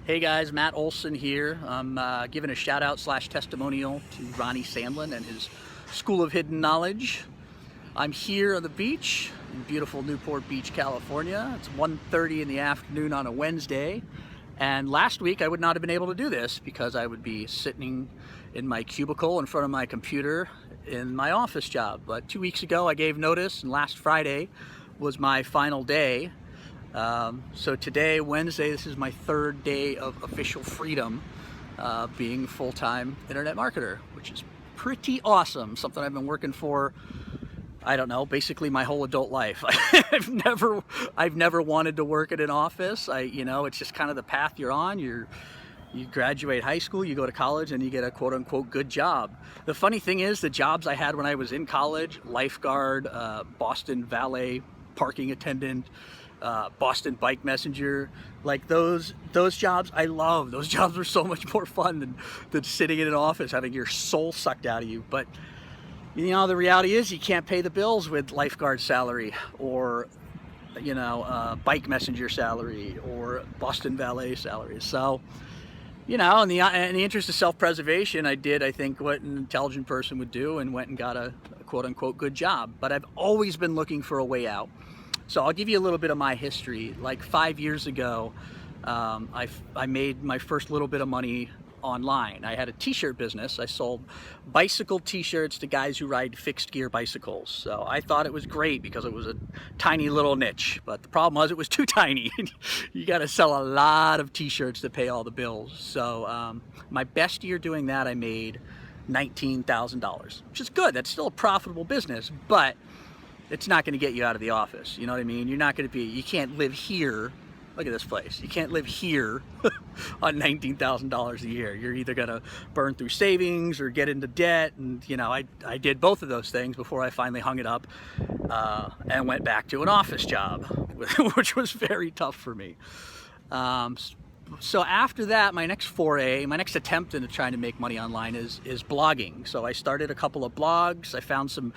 Hey guys, Matt Olsen here. I'm giving a shout out slash testimonial to Ronnie Sandlin and his School of Hidden Knowledge. I'm here on the beach in beautiful Newport Beach, California. It's 1:30 in the afternoon on a Wednesday. And last week I would not have been able to do this because I would be sitting in my cubicle in front of my computer in my office job. But 2 weeks ago I gave notice, and last Friday was my final day. So today, Wednesday, this is my third day of official freedom, being a full-time internet marketer, which is pretty awesome. Something I've been working for, I don't know, basically my whole adult life. I've never wanted to work at an office. It's just kind of the path you're on. You graduate high school, you go to college, and you get a quote-unquote good job. The funny thing is, the jobs I had when I was in college, lifeguard, Boston valet parking attendant, Boston bike messenger, like those jobs I love. Those jobs were so much more fun than sitting in an office having your soul sucked out of you. But the reality is you can't pay the bills with lifeguard salary or bike messenger salary or Boston valet salary. So in the interest of self-preservation, I think what an intelligent person would do and went and got a quote-unquote good job. But I've always been looking for a way out. So I'll give you a little bit of my history. Like 5 years ago, I made my first little bit of money online. I had a t-shirt business. I sold bicycle t-shirts to guys who ride fixed gear bicycles. So I thought it was great because it was a tiny little niche. But the problem was it was too tiny. You got to sell a lot of t-shirts to pay all the bills. So my best year doing that, I made $19,000, which is good. That's still a profitable business, but it's not going to get you out of the office. You know what I mean? You can't live here. Look at this place. You can't live here on $19,000 a year. You're either going to burn through savings or get into debt. And, I did both of those things before I finally hung it up and went back to an office job, which was very tough for me. So after that, my next attempt into trying to make money online is blogging. So I started a couple of blogs. I found some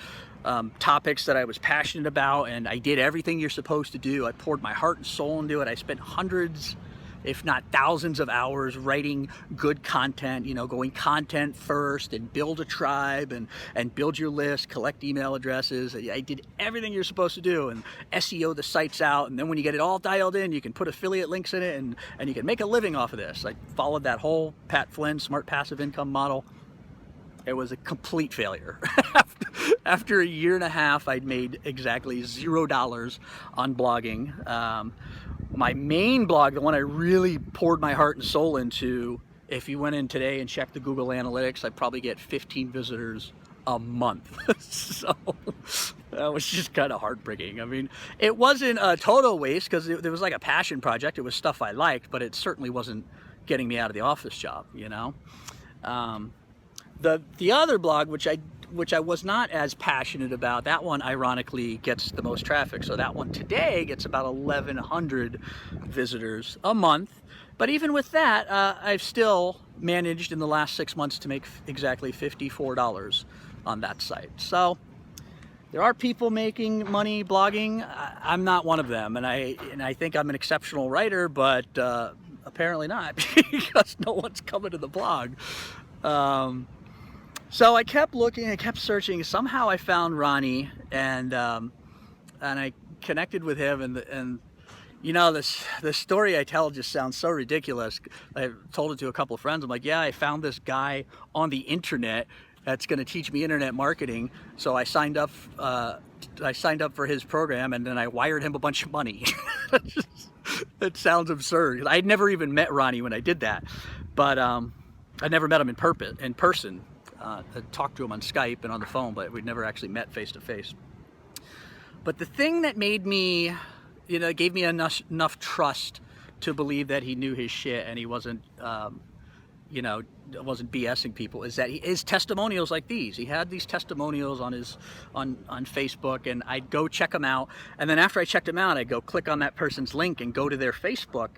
topics that I was passionate about, and I did everything you're supposed to do. I poured my heart and soul into it. I spent hundreds, if not thousands of hours writing good content, going content first and build a tribe and build your list, collect email addresses. I did everything you're supposed to do and SEO the sites out. And then when you get it all dialed in, you can put affiliate links in it and you can make a living off of this. I followed that whole Pat Flynn smart passive income model. It was a complete failure. After a year and a half, I'd made exactly $0 on blogging. My main blog, the one I really poured my heart and soul into, if you went in today and checked the Google Analytics, I'd probably get 15 visitors a month. So that was just kind of heartbreaking. I mean, it wasn't a total waste because it was like a passion project. It was stuff I liked, but it certainly wasn't getting me out of the office job, The other blog, which I was not as passionate about, that one ironically gets the most traffic. So that one today gets about 1,100 visitors a month. But even with that, I've still managed in the last 6 months to make exactly $54 on that site. So there are people making money blogging. I'm not one of them, and I think I'm an exceptional writer, but apparently not because no one's coming to the blog. So I kept looking, I kept searching. Somehow I found Ronnie, and I connected with him. And this story I tell just sounds so ridiculous. I told it to a couple of friends. I'm like, yeah, I found this guy on the internet that's going to teach me internet marketing. So I signed up. I signed up for his program, and then I wired him a bunch of money. It sounds absurd. I'd never even met Ronnie when I did that, but I never met him in person. I talked to him on Skype and on the phone, but we'd never actually met face to face. But the thing that made me, gave me enough trust to believe that he knew his shit and he wasn't, wasn't BSing people, is that his testimonials like these. He had these testimonials on Facebook, and I'd go check them out. And then after I checked them out, I'd go click on that person's link and go to their Facebook.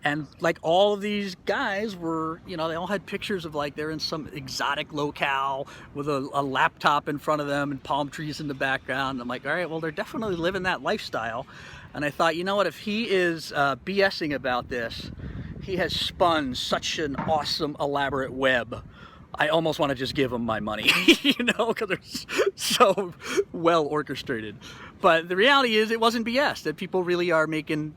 And like all of these guys were, they all had pictures of like they're in some exotic locale with a laptop in front of them and palm trees in the background. I'm like, all right, well, they're definitely living that lifestyle. And I thought, you know what, if he is BSing about this, he has spun such an awesome, elaborate web. I almost want to just give him my money, you know, because they're so well orchestrated. But the reality is, it wasn't BS. That people really are making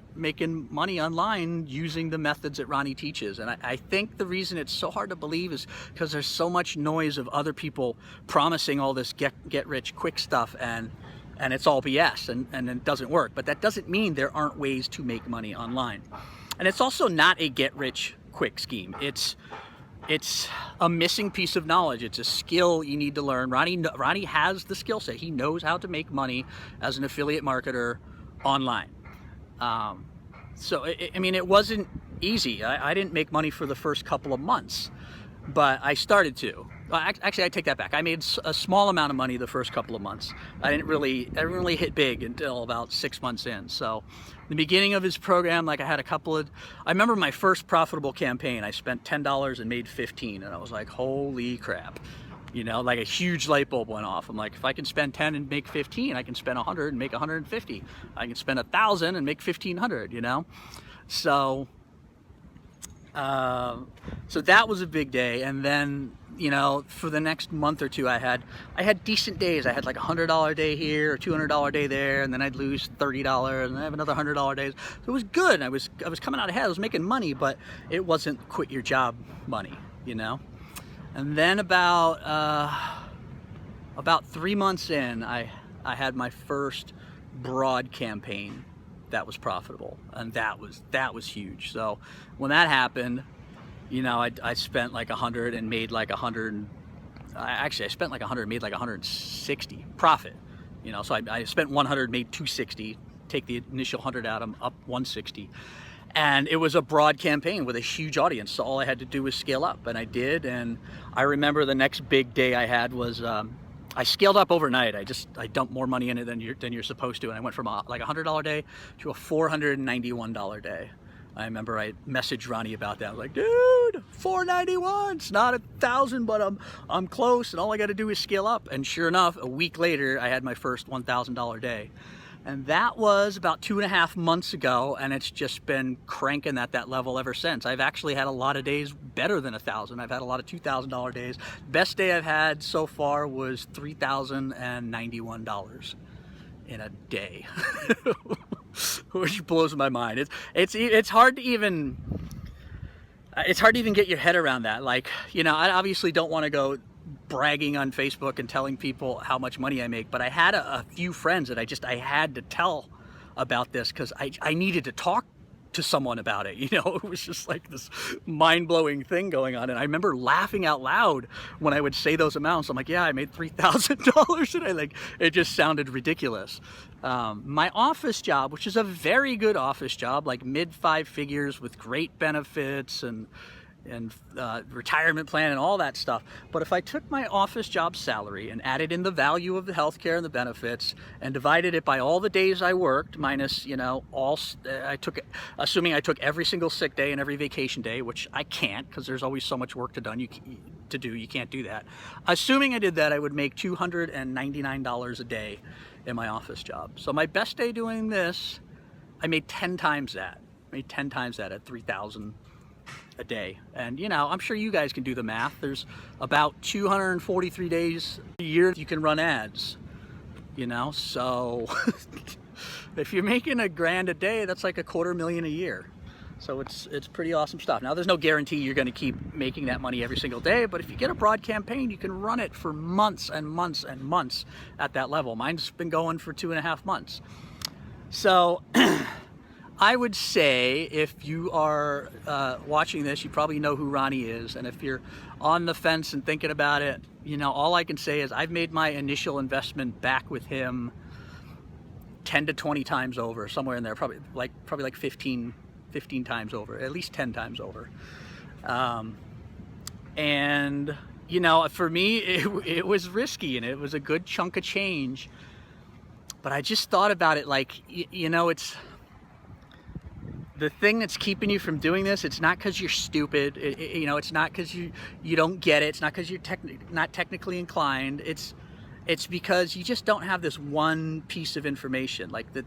money online using the methods that Ronnie teaches. And I think the reason it's so hard to believe is because there's so much noise of other people promising all this get rich quick stuff, and it's all BS, and it doesn't work. But that doesn't mean there aren't ways to make money online. And it's also not a get rich quick scheme. It's a missing piece of knowledge. It's a skill you need to learn. Ronnie has the skill set. He knows how to make money as an affiliate marketer online. So, I mean, it wasn't easy. I didn't make money for the first couple of months, but I started to. Actually, I take that back. I made a small amount of money the first couple of months. I didn't really hit big until about 6 months in. So the beginning of his program, like, I remember my first profitable campaign, I spent $10 and made 15, and I was like, holy crap. You know, like a huge light bulb went off. I'm like, if I can spend 10 and make 15, I can spend 100 and make 150. I can spend 1,000 and make 1,500, you know? So that was a big day. And then, you know, for the next month or two, I had decent days. I had like $100 day here, or $200 day there, and then I'd lose $30, and then I have another $100 days. So it was good. I was coming out ahead. I was making money, but it wasn't quit your job money, you know. And then about 3 months in, I had my first broad campaign that was profitable, and that was huge. So when that happened, you know, I spent like 100 and made like 100. Actually, I spent like 100, made like 160 profit. You know, so I spent 100, made 260. Take the initial 100 out, I'm up 160. And it was a broad campaign with a huge audience. So all I had to do was scale up, and I did. And I remember the next big day I had was I scaled up overnight. I dumped more money in it than you're supposed to, and I went from like a $100 day to a $491 day. I remember I messaged Ronnie about that. I was like, dude, $491. It's not 1,000, but I'm close, and all I got to do is scale up. And sure enough, a week later, I had my first $1,000 day. And that was about 2.5 months ago, and it's just been cranking at that level ever since. I've actually had a lot of days better than 1,000. I've had a lot of $2,000 days. Best day I've had so far was $3,091 in a day, which blows my mind. It's hard to even get your head around that. Like, you know, I obviously don't want to go bragging on Facebook and telling people how much money I make, but I had a few friends that I had to tell about this, because I needed to talk to someone about it. You know, it was just like this mind-blowing thing going on, and I remember laughing out loud when I would say those amounts. I'm like, yeah, I made $3,000, and it just sounded ridiculous. My office job, which is a very good office job, like mid 5 figures with great benefits and retirement plan and all that stuff. But if I took my office job salary and added in the value of the healthcare and the benefits and divided it by all the days I worked, minus, you know, assuming I took every single sick day and every vacation day, which I can't, because there's always so much work to do. You can't do that. Assuming I did that, I would make $299 a day in my office job. So my best day doing this, I made 10 times that. At 3,000 a day. And, you know, I'm sure you guys can do the math. There's about 243 days a year you can run ads, you know, so if you're making $1,000 a day, that's like $250,000 a year. So it's pretty awesome stuff. Now, there's no guarantee you're going to keep making that money every single day, but if you get a broad campaign, you can run it for months and months and months at that level. Mine's been going for 2.5 months. So I would say, if you are watching this, you probably know who Ronnie is. And if you're on the fence and thinking about it, you know, all I can say is I've made my initial investment back with him 10 to 20 times over, somewhere in there, probably like 15 times over, at least 10 times over. And, you know, for me, it was risky, and it was a good chunk of change. But I just thought about it like, you know, it's the thing that's keeping you from doing this. It's not because you're stupid. You know, it's not because you don't get it. It's not because you're not technically inclined. It's It's because you just don't have this one piece of information. Like the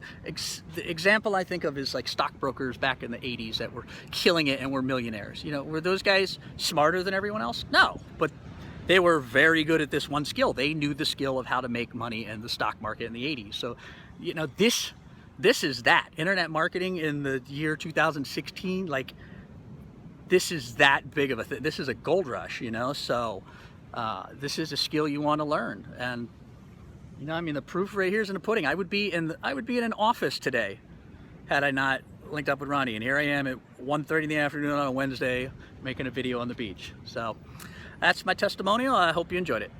example I think of is like stockbrokers back in the 80s that were killing it and were millionaires. You know, were those guys smarter than everyone else? No, but they were very good at this one skill. They knew the skill of how to make money in the stock market in the 80s. So, you know, this is that. Internet marketing in the year 2016, like, this is that big of a thing. This is a gold rush, you know? So this is a skill you want to learn. And, you know, I mean, the proof right here is in the pudding. I would be in an office today had I not linked up with Ronnie. And here I am at 1:30 in the afternoon on a Wednesday making a video on the beach. So that's my testimonial. I hope you enjoyed it.